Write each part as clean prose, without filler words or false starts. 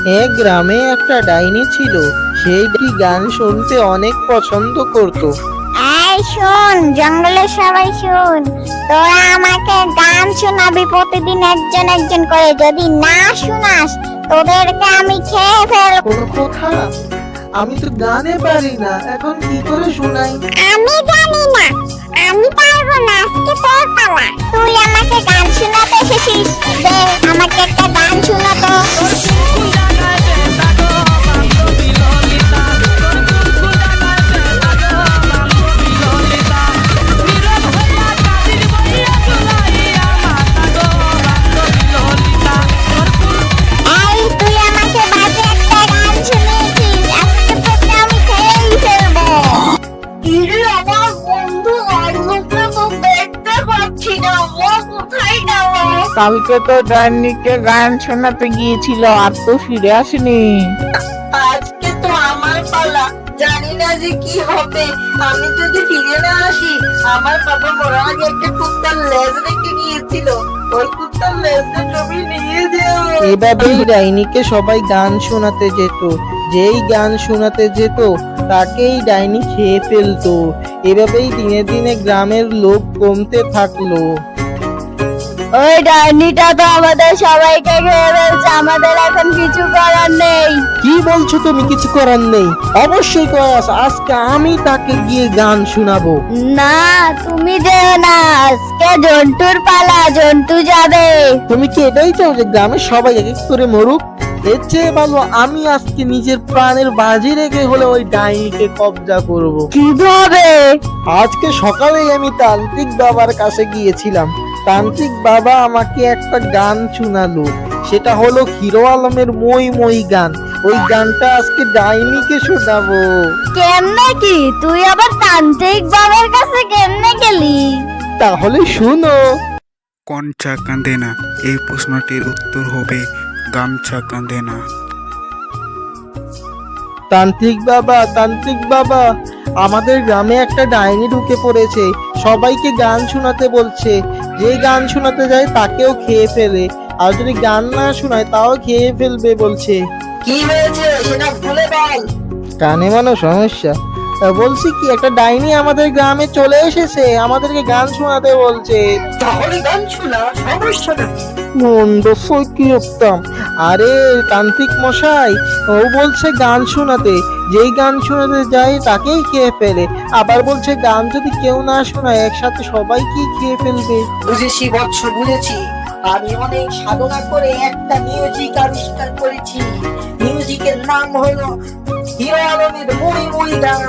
এক গ্রামে একটা ডাইনি ছিল। সেই গান শুনতে অনেক পছন্দ করত। এই শোন, জঙ্গলের সবাই শোন, তোরা আমাকে গান শোনাবি প্রতিদিন একজন একজন করে। যদি না শোনাস তোদেরকে আমি খেয়ে ফেলবো। ওর কথা আমি তো গানে পারি না, এখন কি করে শোনাই? আমি জানি না, আমি পারবো না। আজকে তোর পালা, তুই আমাকে গান শোনাতে এসেছিস। দে আমাকে একটা গান শোনাতো। কালকে তো ডাইনিকে গান শোনাতে গিয়েছিল, আর তো ফিরে আসেনি। আজকে তো আমার পালা, জানি না যে কি হবে। আমি যদি ফিরে না আসি, আমার বাবা মরার আগে একটা কুত্তার লেজ রেখে গিয়েছিল, ওই কুত্তার লেজটা তুমি নিয়ে যাও। এভাবেই ডাইনিকে সবাই গান শোনাতে যেত। যেই গান শোনাতে যেত তাকেই ডাইনি খেয়ে ফেলতো। এভাবেই দিনে দিনে গ্রামের লোক কমতে থাকলো। ওই ডাইনিটা তো আমাদের সবাইকে খেয়ে ফেলছে, আমাদের এখন কিছু করার নেই। কি বলছো তুমি? কিছু করার নেই? অবশ্যই করাস। আজকে আমি তাকে গিয়ে গান শোনাবো। না, তুমি যেও না, আজকে জন্টুর পালা, জন্টু যাবে। তুমি কি এটাই চাও যে গ্রামের সবাই এক এক করে মরুক? এর চেয়ে ভালো আমি আজকে নিজের প্রাণের বাজি রেখে হলে ওই ডাইনিকে কবজা করব। কিভাবে? আজকে সকালেই আমি তান্ত্রিক বাবার কাছে গিয়েছিলাম। তান্ত্রিক বাবা আমাকে একটা গান শোনালো। সেটা হলো হিরো আলমের মই মই গান। ওই গানটা আজকে ডাইনিকে শোনাবো। কেমনে কি? তুই আবার তান্ত্রিক বাবার কাছে কেমনে গেলি? তাহলে শুনো। কঞ্চা কাঁদে না, এই প্রশ্নটির উত্তর হবে গামছা কাঁদে না। তান্ত্রিক বাবা, আমাদের গ্রামে একটা ডাইনি ঢুকে পড়েছে। সবাইকে গান শোনাতে বলছে। যে গান শোনাতে যায় তাকেও খেয়ে ফেলে, আর যদি গান না শোনায় তাও খেয়ে ফেলবে বলছে। কি হয়েছে সেটা ভুলে বল। কানে মানো সমস্যা। বলছি কি, একটা ডাইনি আমাদের গ্রামে চলে এসেছে, আমাদেরকে গান শোনাতে বলছে। তাহলে গান শোনা, সমস্যা না। মন্ডসই কি রক্তম। আরে তান্ত্রিক মশাই, ও বলছে গান শোনাতে। যেই গান শোনাতে যায় তাকেই খেয়ে ফেলে, আবার বলছে গান যদি কেউ না শোনায় একসাথে সবাইকে খেয়ে ফেলবে। বুঝেছি বৎস, বুঝেছি। আমি অনেক সাধনা করে একটা মিউজিক আবিষ্কার করেছি। মিউজিকের নাম হলো হিরো আলমের মই মই গান।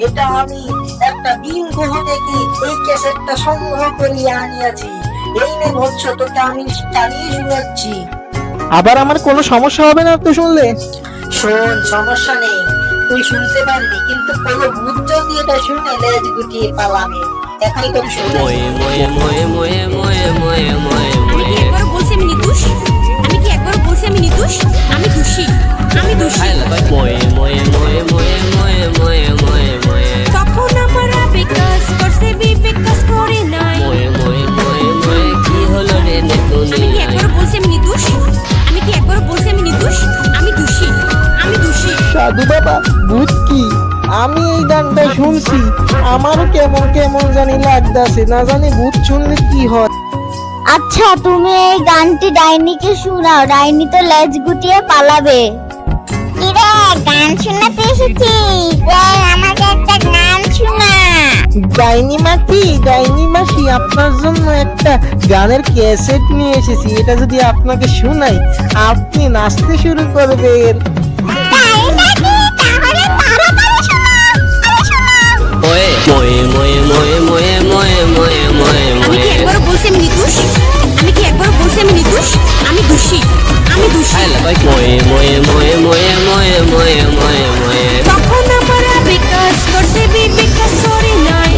এটা আমি একটা দিন গ্রহ থেকে এই ক্যাসেটটা সংগ্রহ করিয়ে আনিয়াছি। এই নে বৎস, তোকে আমি চালিয়ে শোনাচ্ছি। আবার আমার কোনো সমস্যা হবে না তো শুনলে? শোন, সমস্যা নেই, তুই শুনতে পারবি, কিন্তু কোনো ভূত যদি এটা শুনে লেজ গুটিয়ে পালাবে। এখনই তোকে শুনে একবার বলছি আমি নির্দোষ, আমি কি একবার বলছি আমি নির্দোষ? আমি দোষী, আমি দোষী। তখন আমার আবেগ কাজ করছে, বিবেক কাজ করে নাই। আমি কি একবার বলছি আমি নির্দোষ? আমি কি একবার বলছি আমি নির্দোষ? আমি দোষী, আমি দোষী। সাধু বাবা, ভূত কি? আমি এই গানটা শুনছি, আমারও কেমন কেমন জানি লাগতাছে। না জানি ভূত শুনলে কি হয়। আচ্ছা, তুমি এই গানটি ডাইনিকে শোনাও, ডাইনি তো লেজ গুটিয়ে পালাবে। কিরে, গান শোনাতে এসেছি, আমাকে একটা গান শোনা। ডাইনি মাসি, আপনার জন্য একটা গানের ক্যাসেট নিয়ে এসেছি। এটা যদি আপনাকে শোনাই, আপনি নাচতে শুরু করবেন। তাই নাকি? তাহলে তাড়াতাড়ি শোনাও, আরে শোনাও। আমি কি একবার বলছি আমি নির্দোষ? আমি কি একবার বলছি আমি নির্দোষ? আমি দোষী, আমি দোষী। তখন আমার আবেগ কাজ করছে, বিবেক কাজ করে নাই।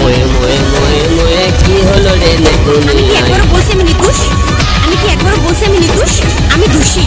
আমি কি একবার বলছি আমি নির্দোষ? আমি কি একবার বলছি আমি নির্দোষ? আমি দোষী,